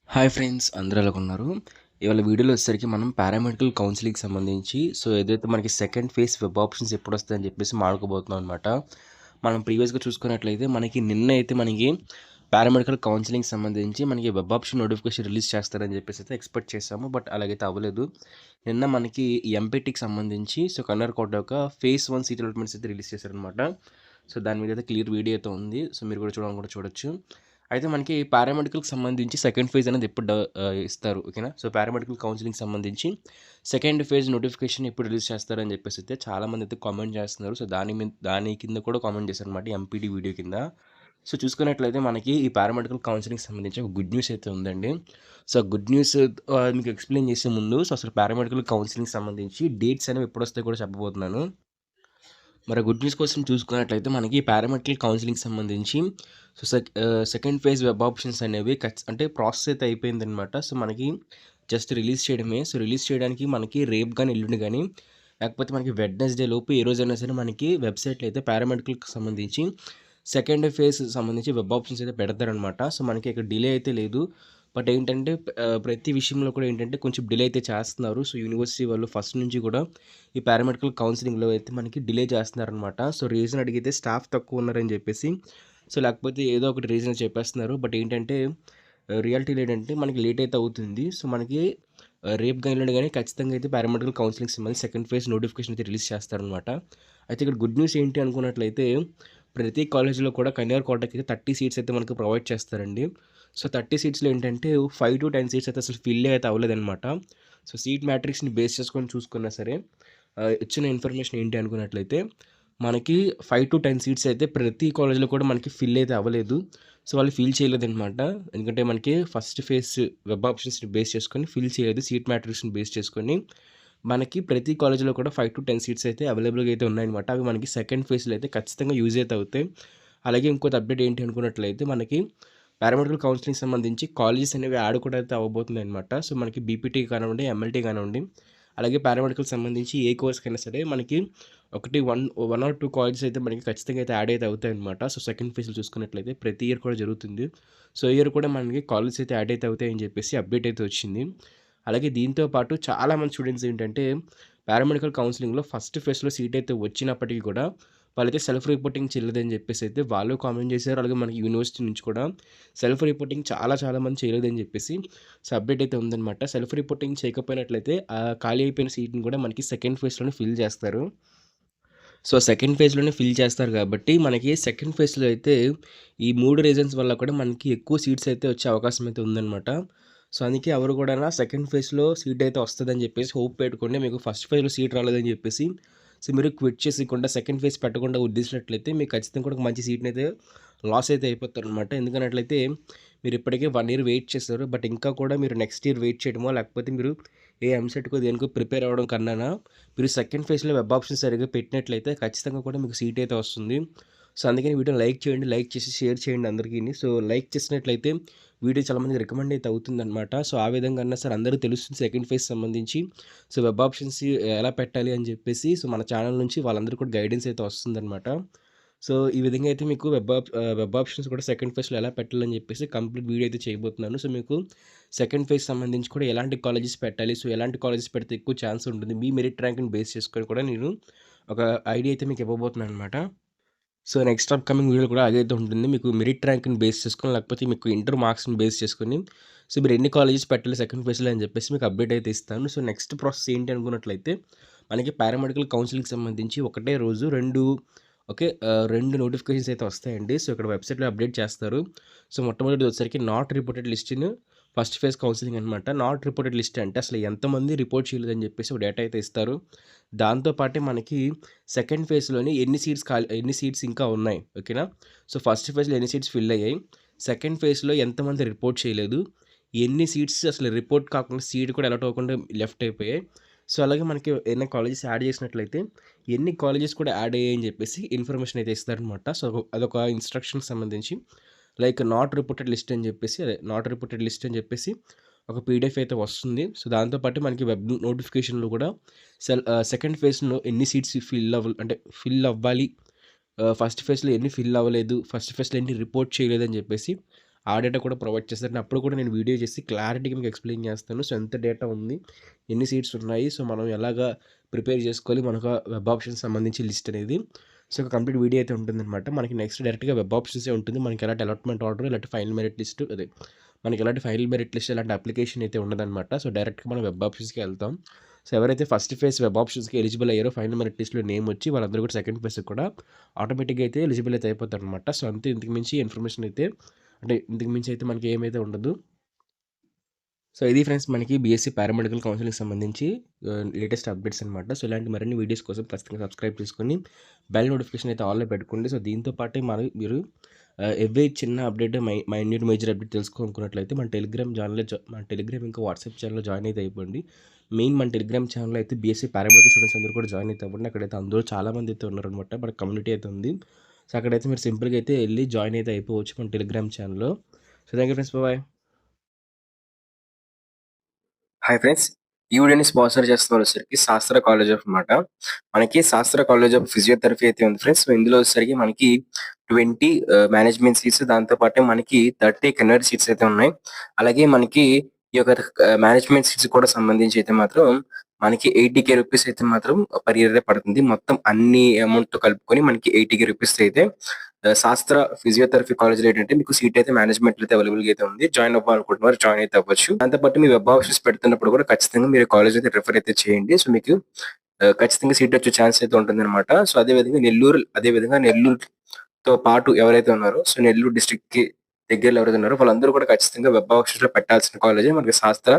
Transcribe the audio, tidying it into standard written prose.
Hi friends, అందరూ ఎలాగున్నారు? ఇవాళ వీడియోలో వచ్చేసరికి మనం పారామెడికల్ కౌన్సిలింగ్‌కి సంబంధించి ఏదైతే మనకి సెకండ్ ఫేజ్ వెబ్ ఆప్షన్స్ ఎప్పుడొస్తాయని చెప్పేసి మాట్లాడుకోబోతున్నాం అనమాట. మనం ప్రీవియస్‌గా చూసుకున్నట్లయితే నిన్న అయితే మనకి పారామెడికల్ కౌన్సిలింగ్‌కి సంబంధించి మనకి వెబ్ ఆప్షన్ నోటిఫికేషన్ రిలీజ్ చేస్తారని చెప్పేసి అయితే ఎక్స్‌పెక్ట్ చేసాము. బట్ అలాగైతే అవ్వలేదు. నిన్న మనకి ఎంపీటీకి సంబంధించి కన్నర్ కోట యొక్క ఫేజ్ 1 సీట్ అలాట్మెంట్స్ అయితే రిలీజ్ చేశారనమాట. దాని మీద అయితే క్లియర్ వీడియో అయితే ఉంది. మీరు కూడా చూడాలనుకుంటే చూడొచ్చు. అయితే మనకి పారామెడికల్‌కి సంబంధించి సెకండ్ ఫేజ్ అనేది ఎప్పుడు ఇస్తారు. ఓకేనా. పారామెడికల్ కౌన్సిలింగ్‌కి సంబంధించి సెకండ్ ఫేజ్ నోటిఫికేషన్ ఎప్పుడు రిలీజ్ చేస్తారని చెప్పేసి అయితే చాలామంది అయితే కామెంట్ చేస్తున్నారు. దాని కింద కూడా కామెంట్ చేశారనమాట ఎంపీటీ వీడియో కింద. చూసుకున్నట్లయితే మనకి ఈ పారామెడికల్ కౌన్సిలింగ్‌కి సంబంధించి ఒక గుడ్ న్యూస్ అయితే ఉందండి. గుడ్ న్యూస్ మీకు ఎక్స్‌ప్లెయిన్ చేసే ముందు అసలు పారామెడికల్ కౌన్సిలింగ్‌కి సంబంధించి డేట్స్ అనేవి ఎప్పుడొస్తాయో కూడా చెప్పబోతున్నాను. మరి గుడ్ న్యూస్ కోసం చూసుకున్నట్లయితే మనకి పారామెడికల్ కౌన్సిలింగ్‌కి సంబంధించి సెకండ్ ఫేజ్ వెబ్ ఆప్షన్స్ అనేవి అంటే ప్రాసెస్ అయితే అయిపోయిందనమాట. మనకి జస్ట్ రిలీజ్ చేయడమే. రిలీజ్ చేయడానికి మనకి రేపు గాని, ఎల్లుండి గాని, లేకపోతే మనకి వెడ్నెస్‌డే లోపు ఏ రోజైనా సరే మనకి వెబ్‌సైట్‌లో అయితే పారామెడికల్‌కి సంబంధించి సెకండ్ ఫేజ్ సంబంధించి వెబ్ ఆప్షన్స్ అయితే పెడతారనమాట. మనకి ఇక్కడ డిలే అయితే లేదు. బట్ ఏంటంటే ప్రతి విషయంలో కూడా ఏంటంటే కొంచెం డిలే అయితే చేస్తున్నారు. యూనివర్సిటీ వాళ్ళు ఫస్ట్ నుంచి కూడా ఈ పారామెడికల్ కౌన్సిలింగ్‌లో అయితే మనకి డిలే చేస్తున్నారనమాట. రీజన్ అడిగితే స్టాఫ్ తక్కువ ఉన్నారని చెప్పేసి, లేకపోతే ఏదో ఒకటి రీజన్ చెప్పేస్తున్నారు. బట్ ఏంటంటే రియాలిటీలో ఏంటంటే మనకి లేట్ అయితే అవుతుంది. మనకి రేపు గాని, ఎల్లుండి గాని ఖచ్చితంగా అయితే పారామెడికల్ కౌన్సిలింగ్‌కి సంబంధించి సెకండ్ ఫేజ్ నోటిఫికేషన్ అయితే రిలీజ్ చేస్తారనమాట. అయితే ఇక్కడ గుడ్ న్యూస్ ఏంటి అనుకున్నట్లయితే ప్రతి కాలేజ్‌లో కూడా కన్యార్ కోటకి 30 సీట్స్ అయితే మనకు ప్రొవైడ్ చేస్తారండి. 30 సీట్స్‌లో ఏంటంటే 5-10 సీట్స్ అయితే అసలు ఫిల్ అయితే అవ్వలేదనమాట. సీట్ మ్యాట్రిక్స్‌ని బేస్ చేసుకొని చూసుకున్నా సరే ఇచ్చిన ఇన్ఫర్మేషన్ ఏంటి అనుకున్నట్లయితే మనకి 5-10 సీట్స్ అయితే ప్రతి కాలేజ్‌లో కూడా మనకి ఫిల్ అయితే అవ్వలేదు. వాళ్ళు ఫిల్ చేయలేదనమాట. ఎందుకంటే మనకి ఫస్ట్ ఫేజ్ వెబ్ ఆప్షన్స్‌ని బేస్ చేసుకొని ఫిల్ చేయలేదు. సీట్ మ్యాట్రిక్స్‌ని బేస్ చేసుకొని మనకి ప్రతి కాలేజ్‌లో కూడా 5-10 సీట్స్ అయితే అవైలబుల్‌గా అయితే ఉన్నాయన్నమాట. అవి మనకి సెకండ్ ఫేజ్‌లో అయితే ఖచ్చితంగా యూజ్ అయితే అవుతాయి. అలాగే ఇంకోటి అప్డేట్ ఏంటి అనుకున్నట్లయితే మనకి పారామెడికల్ కౌన్సిలింగ్‌కి సంబంధించి కాలేజెస్ అనేవి యాడ్ కూడా అయితే అవ్వబోతున్నాయన్నమాట. మనకి బీపీటీ కానివ్వండి, ఎంఎల్టీ కానివ్వండి, అలాగే పారామెడికల్‌కి సంబంధించి ఏ కోర్స్‌కైనా సరే మనకి 1 ఆర్ 2 కాలేజెస్ అయితే మనకి ఖచ్చితంగా అయితే యాడ్ అయితే అవుతాయన్నమాట. సెకండ్ ఫేజ్‌లో చూసుకున్నట్లయితే ప్రతి ఇయర్ కూడా జరుగుతుంది. ఈ ఇయర్ కూడా మనకి కాలేజెస్ అయితే యాడ్ అయితే అవుతాయని చెప్పేసి అప్డేట్ అయితే వచ్చింది. అలాగే దీంతో పాటు చాలామంది స్టూడెంట్స్ ఏంటంటే పారామెడికల్ కౌన్సిలింగ్‌లో ఫస్ట్ ఫేజ్‌లో సీట్ అయితే వచ్చినప్పటికీ కూడా వాళ్ళైతే సెల్ఫ్ రిపోర్టింగ్ చేయలేదని చెప్పేసి అయితే వాళ్ళు కామెంట్ చేశారు. అలాగే మనకి యూనివర్సిటీ నుంచి కూడా సెల్ఫ్ రిపోర్టింగ్ చాలా మంది చేయలేదని చెప్పేసి అప్డేట్ అయితే ఉందన్నమాట. సెల్ఫ్ రిపోర్టింగ్ చేయకపోయినట్లయితే ఆ ఖాళీ అయిపోయిన సీట్‌ని కూడా మనకి సెకండ్ ఫేజ్‌లోనే ఫిల్ చేస్తారు. సెకండ్ ఫేజ్‌లోనే ఫిల్ చేస్తారు కాబట్టి మనకి సెకండ్ ఫేజ్‌లో అయితే ఈ 3 రీజన్స్ వల్ల కూడా మనకి ఎక్కువ సీట్స్ అయితే వచ్చే అవకాశం అయితే ఉందన్నమాట. అందుకే ఎవరు కూడానా సెకండ్ ఫేజ్‌లో సీట్ అయితే వస్తదని చెప్పేసి హోప్ పెట్టుకోండి. మీకు ఫస్ట్ ఫేజ్‌లో సీట్ రాలేదని చెప్పేసి మీరు క్విట్ చేసేయకుండా సెకండ్ ఫేజ్ పెట్టకుండా వదిలేసినట్లయితే మీకు ఖచ్చితంగా కూడా ఒక మంచి సీట్‌ని అయితే లాస్ అయితే అయిపోతారనమాట. ఎందుకన్నట్లయితే మీరు ఇప్పటికే 1 ఇయర్ వెయిట్ చేశారు. బట్ ఇంకా కూడా మీరు నెక్స్ట్ ఇయర్ వెయిట్ చేయడమో లేకపోతే మీరు ఏ ఎంసెట్‌కో దేనికో ప్రిపేర్ అవ్వడం కన్నానా మీరు సెకండ్ ఫేజ్‌లో వెబ్ ఆప్షన్ సరిగ్గా పెట్టినట్లయితే ఖచ్చితంగా కూడా మీకు సీట్ అయితే వస్తుంది. అందుకని వీడియోని లైక్ చేయండి. లైక్ చేసి షేర్ చేయండి అందరికీని. లైక్ చేసినట్లయితే వీడియో చాలా మందికి రికమెండ్ అయితే అవుతుందనమాట. ఆ విధంగా అన్నా సరే అందరికి తెలుస్తుంది సెకండ్ ఫేజ్ సంబంధించి వెబ్ ఆప్షన్స్ ఎలా పెట్టాలి అని చెప్పేసి మన ఛానల్ నుంచి వాళ్ళందరికీ కూడా గైడెన్స్ అయితే వస్తుందనమాట. ఈ విధంగా అయితే మీకు వెబ్ ఆప్షన్స్ కూడా సెకండ్ ఫేజ్‌లో ఎలా పెట్టాలని చెప్పేసి కంప్లీట్ వీడియో అయితే చేయబోతున్నాను. మీకు సెకండ్ ఫేజ్ సంబంధించి కూడా ఎలాంటి కాలేజెస్ పెట్టాలి, ఎలాంటి కాలేజెస్ పెడితే ఎక్కువ ఛాన్స్ ఉంటుంది. మీ మెరిట్ ర్యాంక్‌ని బేస్ చేసుకొని కూడా నేను ఒక ఐడియా అయితే మీకు ఇవ్వబోతున్నాననమాట. నెక్స్ట్ అప్‌కమింగ్ వీడియోలో కూడా అదే అయితే ఉంటుంది. మీకు మెరిట్ ర్యాంక్‌ని బేస్ చేసుకొని లేకపోతే మీకు ఇంటర్ మార్క్స్‌ని బేస్ చేసుకొని మీరు ఎన్ని కాలేజెస్ పెట్టాలి సెకండ్ ఫేజ్‌లో అని చెప్పేసి మీకు అప్డేట్ అయితే ఇస్తాను. నెక్స్ట్ ప్రాసెస్ ఏంటి అనుకున్నట్లయితే మనకి పారామెడికల్ కౌన్సిలింగ్‌కి సంబంధించి ఒకటే రోజు 2 నోటిఫికేషన్స్ అయితే వస్తాయండి. ఇక్కడ వెబ్‌సైట్‌లో అప్డేట్ చేస్తారు. మొట్టమొదటిది వచ్చేసరికి not reported list in first phase counselling అనమాట. నాట్ రిపోర్టెడ్ లిస్ట్ అంటే అసలు ఎంతమంది రిపోర్ట్ చేయలేదని చెప్పేసి ఒక డేటా అయితే ఇస్తారు. దాంతో పాటే మనకి సెకండ్ ఫేజ్‌లోని ఎన్ని సీట్స్ ఇంకా ఉన్నాయి. ఓకేనా. ఫస్ట్ ఫేజ్‌లో ఎన్ని సీట్స్ ఫిల్ అయ్యాయి. సెకండ్ ఫేజ్‌లో ఎంతమంది రిపోర్ట్ చేయలేదు. ఎన్ని సీట్స్ అసలు రిపోర్ట్ కాకుండా సీట్ కూడా అలాట్ అవ్వకుండా లెఫ్ట్ అయిపోయాయి. అలాగే మనకి ఏమైనా కాలేజెస్ యాడ్ చేసినట్లయితే ఎన్ని కాలేజెస్ కూడా యాడ్ అయ్యాయని చెప్పేసి ఇన్ఫర్మేషన్ అయితే ఇస్తారనమాట. అదొక ఇన్‌స్ట్రక్షన్‌కి సంబంధించి లైక్ నాట్ రిపోర్టెడ్ లిస్ట్ అని చెప్పేసి ఒక పీడిఎఫ్ అయితే వస్తుంది. దాంతో పాటు మనకి వెబ్ నోటిఫికేషన్‌లో కూడా సెకండ్ ఫేజ్‌లో ఎన్ని సీట్స్ ఫిల్ అవ్వాలి. ఫస్ట్ ఫేజ్‌లో ఎన్ని ఫిల్ అవ్వలేదు. ఫస్ట్ ఫేజ్‌లో ఎన్ని రిపోర్ట్ చేయలేదని చెప్పేసి ఆ డేటా కూడా ప్రొవైడ్ చేస్తారు. అప్పుడు కూడా నేను వీడియో చేసి క్లారిటీగా మీకు ఎక్స్‌ప్లెయిన్ చేస్తాను. సో, ఎంత డేటా ఉంది, ఎన్ని సీట్స్ ఉన్నాయి, సో, మనం ఎలాగా ప్రిపేర్ చేసుకోవాలి, మనకు వెబ్ ఆప్షన్స్ సంబంధించి లిస్ట్ అనేది. సో, ఒక కంప్లీట్ వీడియో అయితే ఉంటుందనమాట. మనకి నెక్స్ట్ డైరెక్ట్‌గా వెబ్ ఆప్షన్సే ఉంటుంది. మనకి ఎలాంటి అలాట్‌మెంట్ ఆర్డర్, ఇలాంటి ఫైనల్ మెరిట్ లిస్ట్ అదే మనకి ఎలాంటి ఫైనల్ మెరిట్ లిస్ట్, ఎలాంటి అప్లికేషన్ అయితే ఉండదనమాట. సో, డైరెక్ట్‌గా మనం వెబ్ ఆప్షన్స్‌కే వెళ్తాం. సో, ఎవరైతే ఫస్ట్ ఫేజ్ వెబ్ ఆప్షన్స్‌కి ఎలిజిబుల్ అయ్యారో ఫైనల్ మెరిట్ లిస్ట్‌లో నేమ్ వచ్చి వాళ్ళందరూ కూడా సెకండ్ ఫేజ్‌కి కూడా ఆటోమేటిక్‌గా అయితే ఎలిజిబుల్ అయితే అయిపోతారనమాట. సో, అంతే, ఇంతకు మించి ఇన్ఫర్మేషన్ అయితే అంటే ఇంతకు మించి అయితే మనకి ఏమైతే ఉండదు. సో, ఇది ఫ్రెండ్స్ మనకి బీఎస్సీ పారామెడికల్ కౌన్సిలింగ్‌కి సంబంధించి లేటెస్ట్ అప్డేట్స్ అనమాట. సో, ఇలాంటి మరిన్ని వీడియోస్ కోసం ఖచ్చితంగా సబ్స్క్రైబ్ చేసుకొని బెల్ నోటిఫికేషన్ అయితే ఆల్‌లో పెట్టుకోండి. సో, దీంతో పాటే మీరు ఎవ్రీ చిన్న అప్డేట్ మైన్యూట్ మేజర్ అప్డేట్ తెలుసుకోవాలనుకున్నట్లయితే మన టెలిగ్రామ్ ఇంకా వాట్సాప్ ఛానెల్‌లో జాయిన్ అయితే అయిపోండి. మెయిన్ మన టెలిగ్రామ్ ఛానెల్‌లో అయితే బీఎస్సీ పారామెడికల్ స్టూడెంట్స్ అందరూ కూడా జాయిన్ అయితే అవ్వండి. అక్కడైతే అందరూ చాలామంది అయితే ఉన్నారనమాట. మన కమ్యూనిటీ అయితే ఉంది. సో, అక్కడైతే మీరు సింపుల్‌గా అయితే ఎళ్లి జాయిన్ అయితే అయిపోవచ్చు మన టెలిగ్రామ్ ఛానెల్‌లో. So, thank you friends. Bye. Hi friends! ఈ వీడియోని స్పాన్సర్ చేస్తున్న వచ్చేసరికి శాస్త్ర కాలేజ్ ఆఫ్ మాట. మనకి శాస్త్ర కాలేజ్ ఆఫ్ ఫిజియోథెరపీ అయితే ఉంది ఫ్రెండ్స్. సో, ఇందులో వచ్చేసరికి మనకి 20 మేనేజ్మెంట్ సీట్స్, దాంతో పాటే మనకి 30 కెనరీ సీట్స్ అయితే ఉన్నాయి. అలాగే మనకి ఈ యొక్క మేనేజ్మెంట్ సీట్స్ కూడా సంబంధించి అయితే మాత్రం మనకి 80,000 రూపీస్ అయితే మాత్రం పర్ ఇయర్ పడుతుంది. మొత్తం అన్ని అమౌంట్‌తో కలుపుకొని మనకి 80,000 రూపీస్ అయితే శాస్త్ర ఫిజియోథెరపీ కాలేజ్‌లో ఏంటంటే మీకు సీట్ అయితే మేనేజ్మెంట్‌లో అయితే అవైలబుల్‌గా అయితే ఉంది. జాయిన్ అవ్వాలనుకుంటున్నవారు జాయిన్ అయితే అవ్వచ్చు. దాంతో పాటు మీ వెబ్ ఆప్షన్స్ పెడుతున్నప్పుడు కూడా ఖచ్చితంగా మీరు కాలేజ్ అయితే రిఫర్ అయితే చేయండి. సో, మీకు ఖచ్చితంగా సీట్ వచ్చే ఛాన్స్ అయితే ఉంటుందన్నమాట. సో, అదే విధంగా నెల్లూరుతో పాటు ఎవరైతే ఉన్నారో, సో, నెల్లూరు డిస్ట్రిక్ట్‌కి దగ్గరలో ఎవరైతే ఉన్నారో వాళ్ళందరూ కూడా ఖచ్చితంగా వెబ్ ఆప్షన్స్‌లో పెట్టాల్సిన కాలేజే మనకి శాస్త్ర